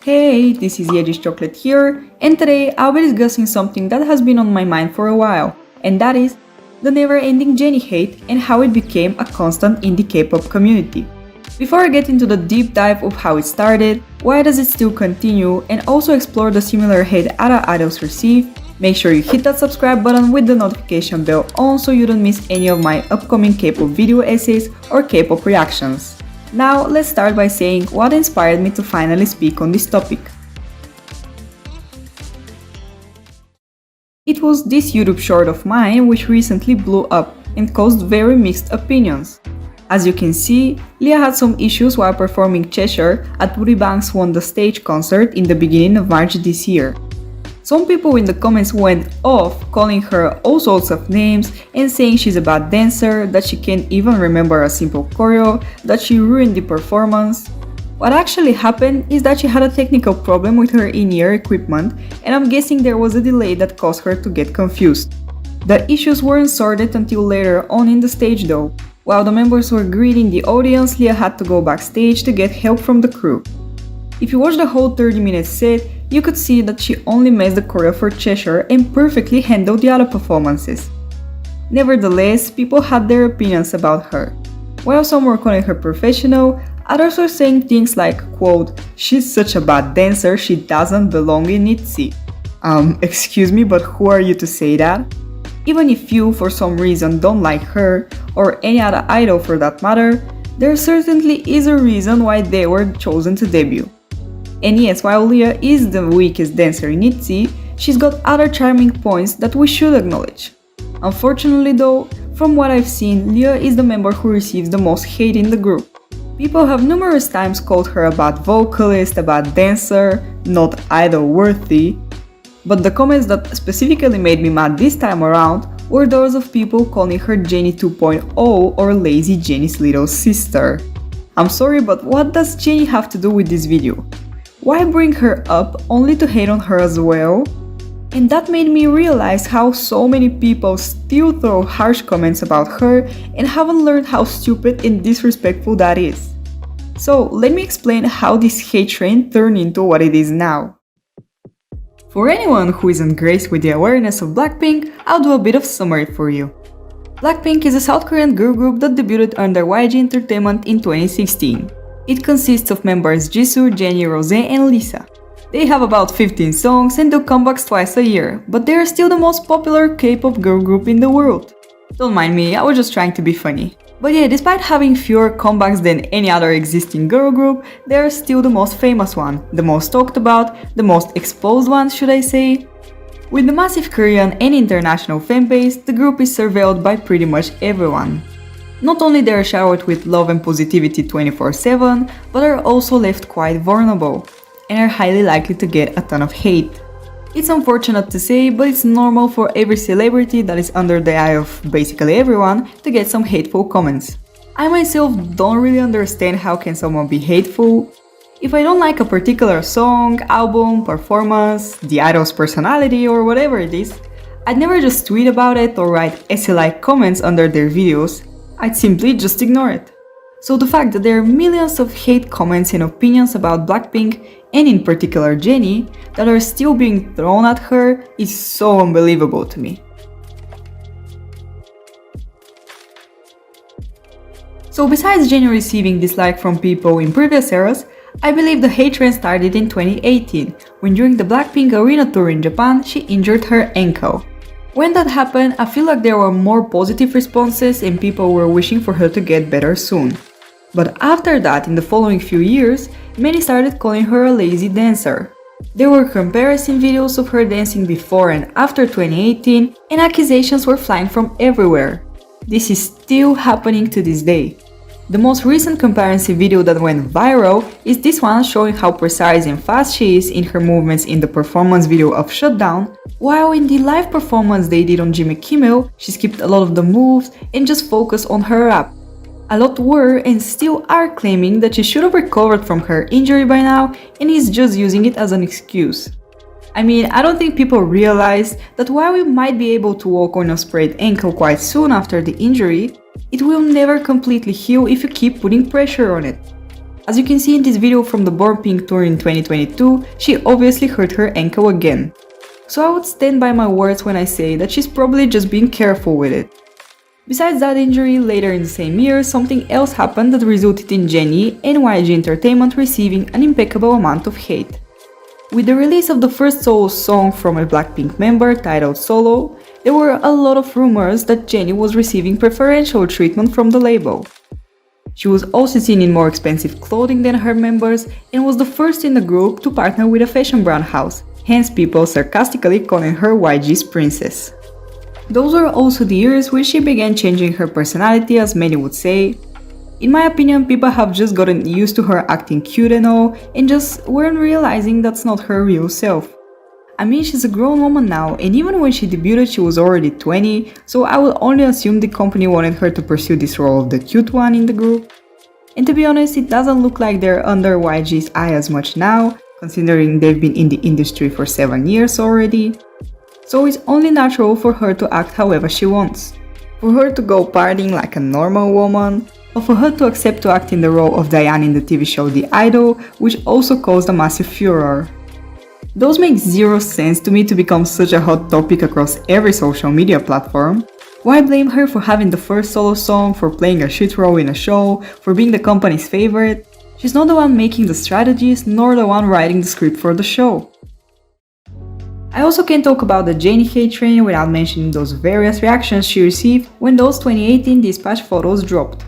Hey, this is Yeji's Chocolate here, and today I'll be discussing something that has been on my mind for a while, and that is the never-ending Jennie hate and how it became a constant in the K-pop community. Before I get into the deep dive of how it started, why does it still continue, and also explore the similar hate other idols receive, make sure you hit that subscribe button with the notification bell on so you don't miss any of my upcoming K-pop video essays or K-pop reactions. Now, let's start by saying what inspired me to finally speak on this topic. It was this YouTube short of mine which recently blew up and caused very mixed opinions. As you can see, Lia had some issues while performing Cheshire at Bank's Won the Stage concert in the beginning of March this year. Some people in the comments went off, calling her all sorts of names and saying she's a bad dancer, that she can't even remember a simple choreo, that she ruined the performance. What actually happened is that she had a technical problem with her in-ear equipment, and I'm guessing there was a delay that caused her to get confused. The issues weren't sorted until later on in the stage though. While the members were greeting the audience, Lia had to go backstage to get help from the crew. If you watch the whole 30-minute set, you could see that she only missed the choreo for Cheshire and perfectly handled the other performances. Nevertheless, people had their opinions about her. While some were calling her professional, others were saying things like, quote, "She's such a bad dancer, she doesn't belong in ITZY." Excuse me, but who are you to say that? Even if you, for some reason, don't like her, or any other idol for that matter, there certainly is a reason why they were chosen to debut. And yes, while Lia is the weakest dancer in ITZY, she's got other charming points that we should acknowledge. Unfortunately though, from what I've seen, Lia is the member who receives the most hate in the group. People have numerous times called her a bad vocalist, a bad dancer, not idol-worthy, but the comments that specifically made me mad this time around were those of people calling her Jennie 2.0 or lazy Jennie's little sister. I'm sorry, but what does Jennie have to do with this video? Why bring her up only to hate on her as well? And that made me realize how so many people still throw harsh comments about her and haven't learned how stupid and disrespectful that is. So let me explain how this hate train turned into what it is now. For anyone who isn't graced with the awareness of Blackpink, I'll do a bit of summary for you. Blackpink is a South Korean girl group that debuted under YG Entertainment in 2016. It consists of members Jisoo, Jennie, Rose, and Lisa. They have about 15 songs and do comebacks twice a year, but they are still the most popular K-pop girl group in the world. Don't mind me, I was just trying to be funny. But yeah, despite having fewer comebacks than any other existing girl group, they are still the most famous one, the most talked about, the most exposed one, should I say. With the massive Korean and international fanbase, the group is surveilled by pretty much everyone. Not only they are showered with love and positivity 24/7, but are also left quite vulnerable, and are highly likely to get a ton of hate. It's unfortunate to say, but it's normal for every celebrity that is under the eye of basically everyone to get some hateful comments. I myself don't really understand how can someone be hateful. If I don't like a particular song, album, performance, the idol's personality, or whatever it is, I'd never just tweet about it or write essay-like comments under their videos. I'd simply just ignore it. So the fact that there are millions of hate comments and opinions about Blackpink, and in particular Jennie, that are still being thrown at her is so unbelievable to me. So besides Jennie receiving dislike from people in previous eras, I believe the hate trend started in 2018, when during the Blackpink arena tour in Japan, she injured her ankle. When that happened, I feel like there were more positive responses and people were wishing for her to get better soon. But after that, in the following few years, many started calling her a lazy dancer. There were comparison videos of her dancing before and after 2018, and accusations were flying from everywhere. This is still happening to this day. The most recent comparison video that went viral is this one showing how precise and fast she is in her movements in the performance video of Shutdown, while in the live performance they did on Jimmy Kimmel, she skipped a lot of the moves and just focused on her rap. A lot were and still are claiming that she should have recovered from her injury by now and is just using it as an excuse. I mean, I don't think people realize that while we might be able to walk on a sprained ankle quite soon after the injury, it will never completely heal if you keep putting pressure on it. As you can see in this video from the Blackpink tour in 2022, she obviously hurt her ankle again. So I would stand by my words when I say that she's probably just being careful with it. Besides that injury, later in the same year, something else happened that resulted in Jennie and YG Entertainment receiving an impeccable amount of hate. With the release of the first solo song from a Blackpink member titled Solo, there were a lot of rumors that Jennie was receiving preferential treatment from the label. She was also seen in more expensive clothing than her members and was the first in the group to partner with a fashion brand house, hence people sarcastically calling her YG's princess. Those were also the years when she began changing her personality, as many would say. In my opinion, people have just gotten used to her acting cute and all, and just weren't realizing that's not her real self. I mean, she's a grown woman now, and even when she debuted she was already 20, so I will only assume the company wanted her to pursue this role of the cute one in the group. And to be honest, it doesn't look like they're under YG's eye as much now, considering they've been in the industry for 7 years already. So it's only natural for her to act however she wants. For her to go partying like a normal woman, or for her to accept to act in the role of Diane in the TV show The Idol, which also caused a massive furor. Those make zero sense to me to become such a hot topic across every social media platform. Why blame her for having the first solo song, for playing a shit role in a show, for being the company's favorite? She's not the one making the strategies, nor the one writing the script for the show. I also can't talk about the Jennie hate train without mentioning those various reactions she received when those 2018 Dispatch photos dropped.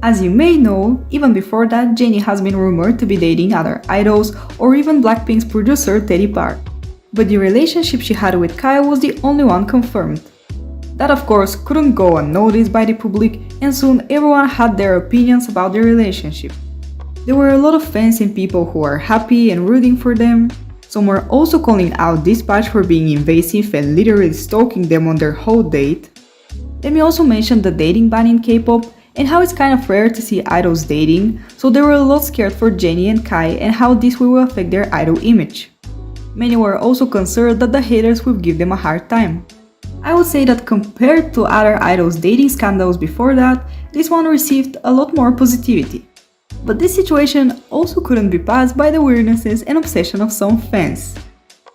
As you may know, even before that, Jennie has been rumored to be dating other idols or even Blackpink's producer Teddy Park. But the relationship she had with Kyle was the only one confirmed. That of course couldn't go unnoticed by the public, and soon everyone had their opinions about their relationship. There were a lot of fans and people who were happy and rooting for them. Some were also calling out Dispatch for being invasive and literally stalking them on their whole date. Let me also mention the dating ban in K-pop and how it's kind of rare to see idols dating, so they were a lot scared for Jennie and Kai and how this will affect their idol image. Many were also concerned that the haters would give them a hard time. I would say that compared to other idols' dating scandals before that, this one received a lot more positivity. But this situation also couldn't be passed by the weirdnesses and obsession of some fans.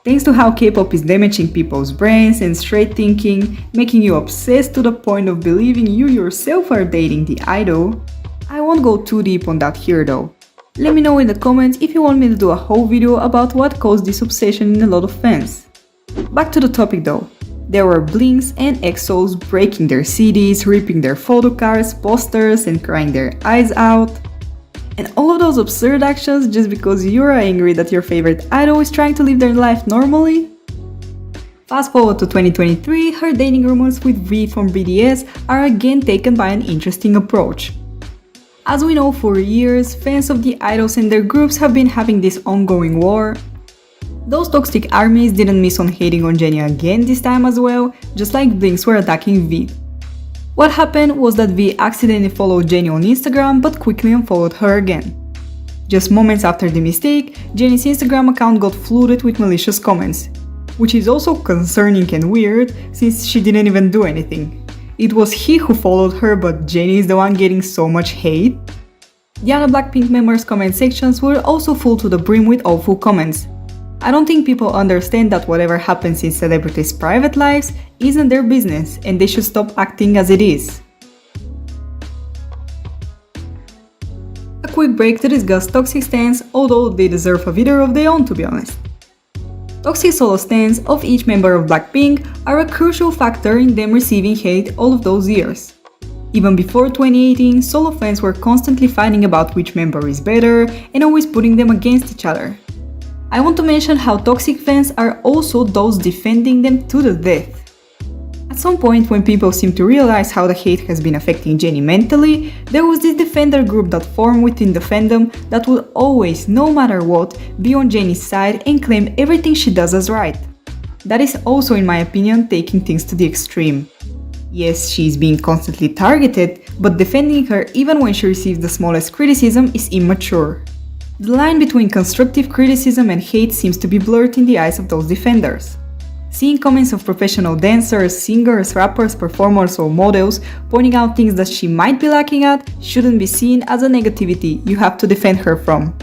Thanks to how K-pop is damaging people's brains and straight thinking, making you obsessed to the point of believing you yourself are dating the idol. I won't go too deep on that here though. Let me know in the comments if you want me to do a whole video about what caused this obsession in a lot of fans. Back to the topic though. There were Blinks and EXOs breaking their CDs, ripping their photo cards, posters and crying their eyes out. And all of those absurd actions just because you're angry that your favorite idol is trying to live their life normally? Fast forward to 2023, her dating rumors with V from BTS are again taken by an interesting approach. As we know, for years, fans of the idols and their groups have been having this ongoing war. Those toxic armies didn't miss on hating on Jennie again this time as well, just like Blinks were attacking V. What happened was that V accidentally followed Jennie on Instagram but quickly unfollowed her again. Just moments after the mistake, Jennie's Instagram account got flooded with malicious comments, which is also concerning and weird since she didn't even do anything. It was he who followed her, but Jennie is the one getting so much hate. The other Blackpink members' comment sections were also full to the brim with awful comments. I don't think people understand that whatever happens in celebrities' private lives isn't their business and they should stop acting as it is. A quick break to discuss toxic stans, although they deserve a video of their own to be honest. Toxic solo stans of each member of Blackpink are a crucial factor in them receiving hate all of those years. Even before 2018, solo fans were constantly fighting about which member is better and always putting them against each other. I want to mention how toxic fans are also those defending them to the death. At some point, when people seemed to realize how the hate has been affecting Jennie mentally, there was this defender group that formed within the fandom that would always, no matter what, be on Jennie's side and claim everything she does as right. That is also, in my opinion, taking things to the extreme. Yes, she is being constantly targeted, but defending her even when she receives the smallest criticism is immature. The line between constructive criticism and hate seems to be blurred in the eyes of those defenders. Seeing comments of professional dancers, singers, rappers, performers, or models pointing out things that she might be lacking at shouldn't be seen as a negativity you have to defend her from.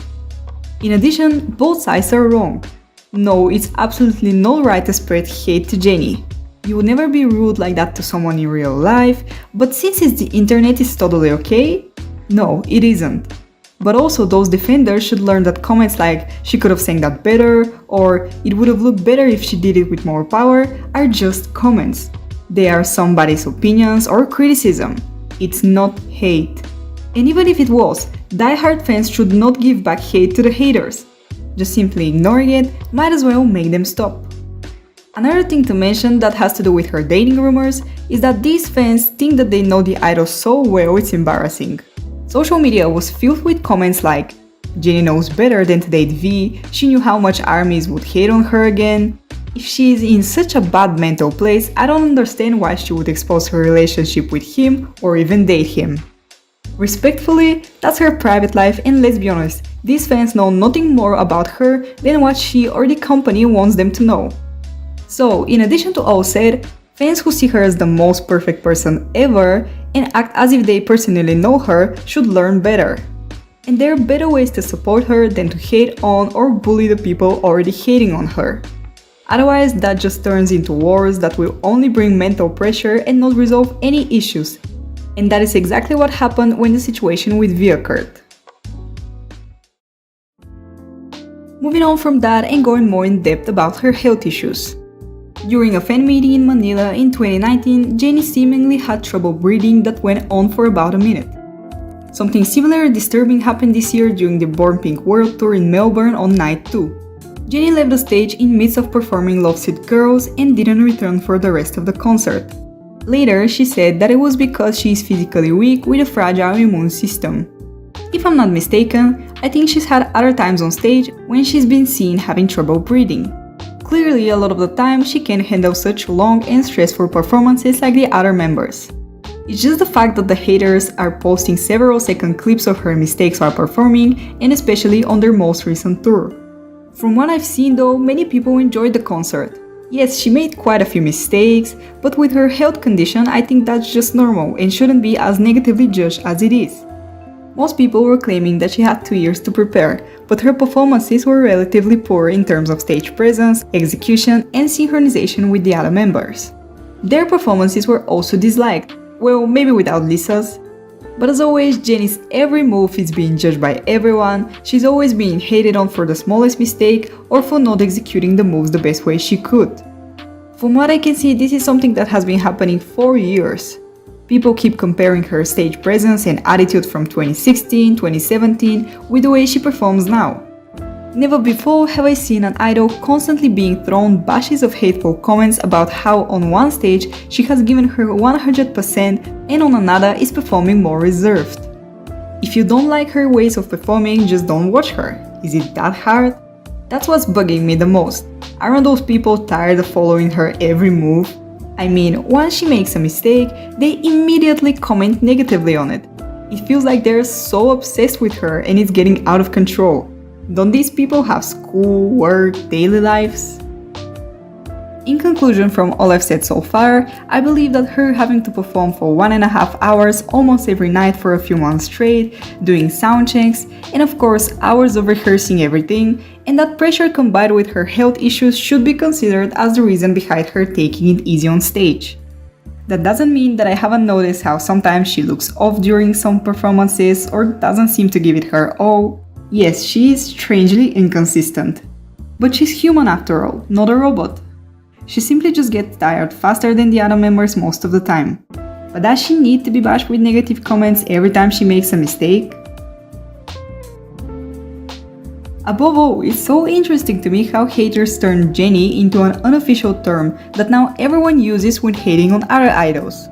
In addition, both sides are wrong. No, it's absolutely not right to spread hate to Jennie. You would never be rude like that to someone in real life, but since it's the internet, it's totally okay? No, it isn't. But also those defenders should learn that comments like "she could have sang that better" or "it would have looked better if she did it with more power" are just comments. They are somebody's opinions or criticism. It's not hate. And even if it was, die-hard fans should not give back hate to the haters. Just simply ignoring it might as well make them stop. Another thing to mention that has to do with her dating rumors is that these fans think that they know the idol so well it's embarrassing. Social media was filled with comments like, "Jennie knows better than to date V, she knew how much armies would hate on her again. If she is in such a bad mental place, I don't understand why she would expose her relationship with him or even date him." Respectfully, that's her private life, and let's be honest, these fans know nothing more about her than what she or the company wants them to know. So, in addition to all said, fans who see her as the most perfect person ever and act as if they personally know her should learn better. And there are better ways to support her than to hate on or bully the people already hating on her. Otherwise, that just turns into wars that will only bring mental pressure and not resolve any issues. And that is exactly what happened when the situation with V occurred. Moving on from that and going more in depth about her health issues. During a fan meeting in Manila in 2019, Jennie seemingly had trouble breathing that went on for about a minute. Something similar and disturbing happened this year during the Blackpink World Tour in Melbourne on night 2. Jennie left the stage in midst of performing Love Sick Girls and didn't return for the rest of the concert. Later, she said that it was because she is physically weak with a fragile immune system. If I'm not mistaken, I think she's had other times on stage when she's been seen having trouble breathing. Clearly, a lot of the time, she can't handle such long and stressful performances like the other members. It's just the fact that the haters are posting several second clips of her mistakes while performing, and especially on their most recent tour. From what I've seen though, many people enjoyed the concert. Yes, she made quite a few mistakes, but with her health condition, I think that's just normal and shouldn't be as negatively judged as it is. Most people were claiming that she had 2 years to prepare, but her performances were relatively poor in terms of stage presence, execution, and synchronization with the other members. Their performances were also disliked, well, maybe without Lisa's. But as always, Jennie's every move is being judged by everyone, she's always being hated on for the smallest mistake or for not executing the moves the best way she could. From what I can see, this is something that has been happening for years. People keep comparing her stage presence and attitude from 2016, 2017 with the way she performs now. Never before have I seen an idol constantly being thrown bashes of hateful comments about how on one stage she has given her 100% and on another is performing more reserved. If you don't like her ways of performing, just don't watch her. Is it that hard? That's what's bugging me the most. Aren't those people tired of following her every move? I mean, once she makes a mistake, they immediately comment negatively on it. It feels like they're so obsessed with her and it's getting out of control. Don't these people have school, work, daily lives? In conclusion from all I've said so far, I believe that her having to perform for 1.5 hours almost every night for a few months straight, doing sound checks, and of course hours of rehearsing everything, and that pressure combined with her health issues should be considered as the reason behind her taking it easy on stage. That doesn't mean that I haven't noticed how sometimes she looks off during some performances or doesn't seem to give it her all. Yes, she is strangely inconsistent. But she's human after all, not a robot. She simply just gets tired faster than the other members most of the time. But does she need to be bashed with negative comments every time she makes a mistake? Above all, it's so interesting to me how haters turned Jennie into an unofficial term that now everyone uses when hating on other idols.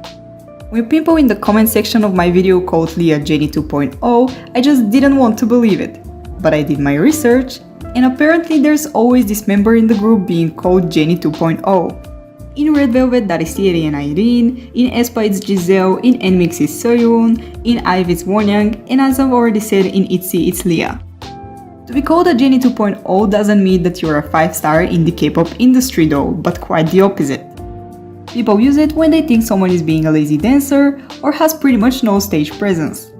When people in the comment section of my video called Lia Jennie 2.0, I just didn't want to believe it. But I did my research, and apparently there's always this member in the group being called Jennie 2.0. In Red Velvet, that is Thierry and Irene, in Aespa it's Giselle, in NMIXX is Soyeon, in IVE it's Wonyoung, and as I've already said, in ITZY it's Lia. To To be called a Jennie 2.0 doesn't mean that you're a 5-star in the K-pop industry though, but quite the opposite. People use it when they think someone is being a lazy dancer or has pretty much no stage presence.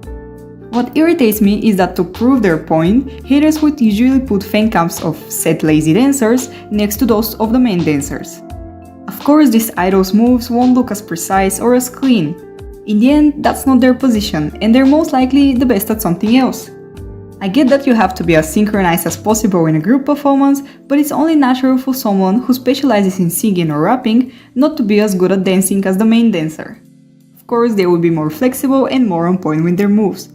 What irritates me is that to prove their point, haters would usually put fan cams of said lazy dancers next to those of the main dancers. Of course, these idols' moves won't look as precise or as clean. In the end, that's not their position, and they're most likely the best at something else. I get that you have to be as synchronized as possible in a group performance, but it's only natural for someone who specializes in singing or rapping not to be as good at dancing as the main dancer. Of course, they will be more flexible and more on point with their moves.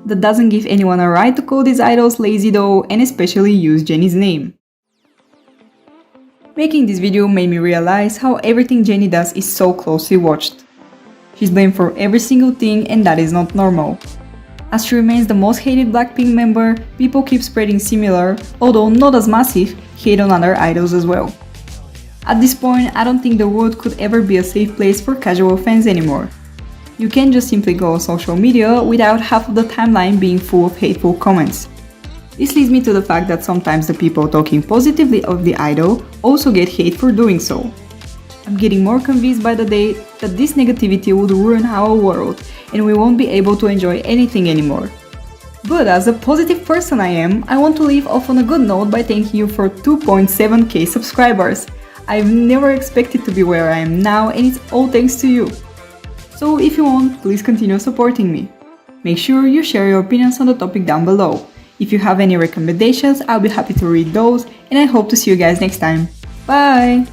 That doesn't give anyone a right to call these idols lazy though, and especially use Jennie's name. Making this video made me realize how everything Jennie does is so closely watched. She's blamed for every single thing, and that is not normal. As she remains the most hated Blackpink member, people keep spreading similar, although not as massive, hate on other idols as well. At this point, I don't think the world could ever be a safe place for casual fans anymore. You can't just simply go on social media without half of the timeline being full of hateful comments. This leads me to the fact that sometimes the people talking positively of the idol also get hate for doing so. I'm getting more convinced by the day that this negativity would ruin our world and we won't be able to enjoy anything anymore. But as a positive person I am, I want to leave off on a good note by thanking you for 2.7k subscribers. I've never expected to be where I am now, and it's all thanks to you. So if you want, please continue supporting me. Make sure you share your opinions on the topic down below. If you have any recommendations, I'll be happy to read those, and I hope to see you guys next time. Bye!